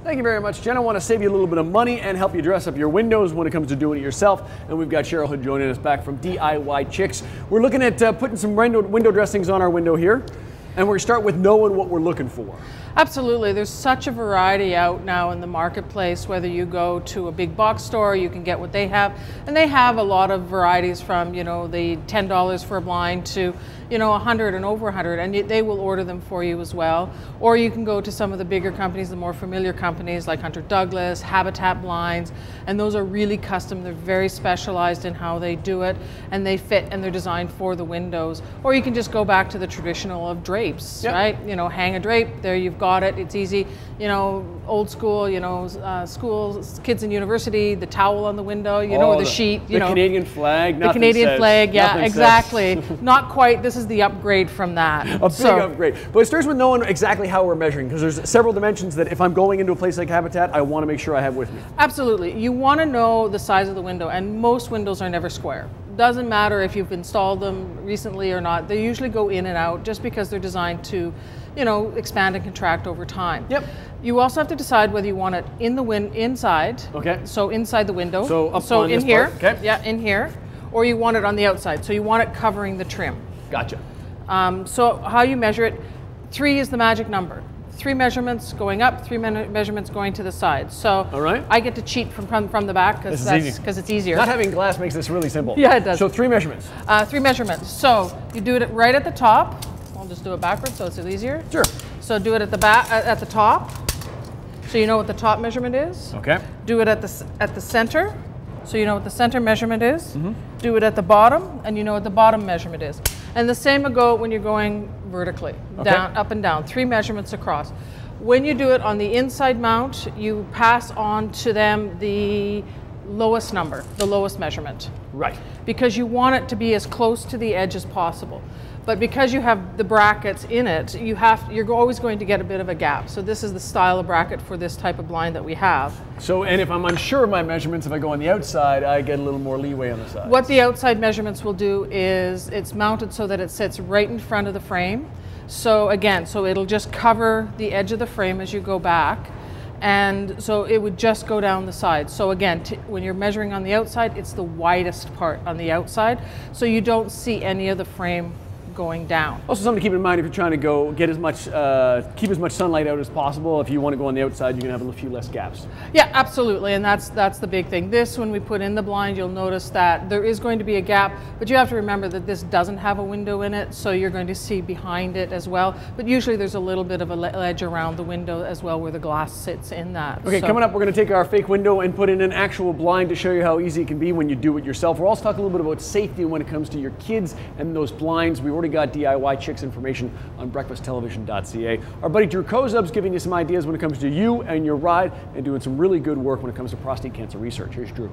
Thank you very much, Jen. I want to save you a little bit of money and help you dress up your windows when it comes to doing it yourself. And we've got Cheryl Hood joining us back from DIY Chix. We're looking at putting some window dressings on our window here. And we're going to start with knowing what we're looking for. Absolutely. There's such a variety out now in the marketplace. Whether you go to a big box store, you can get what they have. And they have a lot of varieties from, the $10 for a blind to, $100 and over $100. And they will order them for you as well. Or you can go to some of the bigger companies, the more familiar companies like Hunter Douglas, Habitat Blinds. And those are really custom. They're very specialized in how they do it. And they fit and they're designed for the windows. Or you can just go back to the traditional of drapes, yep. Right? Hang a drape, there you've got it. It's easy, old school, schools, kids in university, the towel on the window, or the sheet, the Canadian flag, the Canadian flag, yeah, exactly. Not quite. This is the upgrade from that. A big upgrade. But it starts with knowing exactly how we're measuring, because there's several dimensions that if I'm going into a place like Habitat, I want to make sure I have with me. Absolutely. You want to know the size of the window, and most windows are never square. Doesn't matter if you've installed them recently or not. They usually go in and out just because they're designed to, expand and contract over time. Yep. You also have to decide whether you want it in the inside. Okay. So inside the window. So up on in this here. part. Okay. Yeah, in here. Or you want it on the outside. So you want it covering the trim. Gotcha. So how you measure it, 3 is the magic number. 3 measurements going up, 3 measurements going to the side. So all right. I get to cheat from the back because it's easier. Not having glass makes this really simple. Yeah, it does. So 3 measurements. 3 measurements. So you do it right at the top. I'll just do it backwards so it's easier. Sure. So do it at the back, at the top. So you know what the top measurement is. Okay. Do it at the center. So you know what the center measurement is. Mm-hmm. Do it at the bottom, and you know what the bottom measurement is. And the same will go when you're going vertically, down, up and down, 3 measurements across. When you do it on the inside mount, you pass on to them the lowest number, the lowest measurement. Right. Because you want it to be as close to the edge as possible. But because you have the brackets in it, you're always going to get a bit of a gap. So this is the style of bracket for this type of blind that we have. So, and if I'm unsure of my measurements, if I go on the outside, I get a little more leeway on the side. What the outside measurements will do is it's mounted so that it sits right in front of the frame. So again, it'll just cover the edge of the frame as you go back. And so it would just go down the side. So again, when you're measuring on the outside, it's the widest part on the outside. So you don't see any of the frame going down. Also something to keep in mind if you're trying to go get as much, keep as much sunlight out as possible. If you want to go on the outside, you can have a few less gaps. Yeah, absolutely, and that's the big thing. This, when we put in the blind, you'll notice that there is going to be a gap, but you have to remember that this doesn't have a window in it, so you're going to see behind it as well. But usually there's a little bit of a ledge around the window as well where the glass sits in that. Okay, coming up, we're going to take our fake window and put in an actual blind to show you how easy it can be when you do it yourself. We're also talking a little bit about safety when it comes to your kids and those blinds. We've already got DIY Chix information on breakfasttelevision.ca. Our buddy Drew Kozub's giving you some ideas when it comes to you and your ride and doing some really good work when it comes to prostate cancer research. Here's Drew.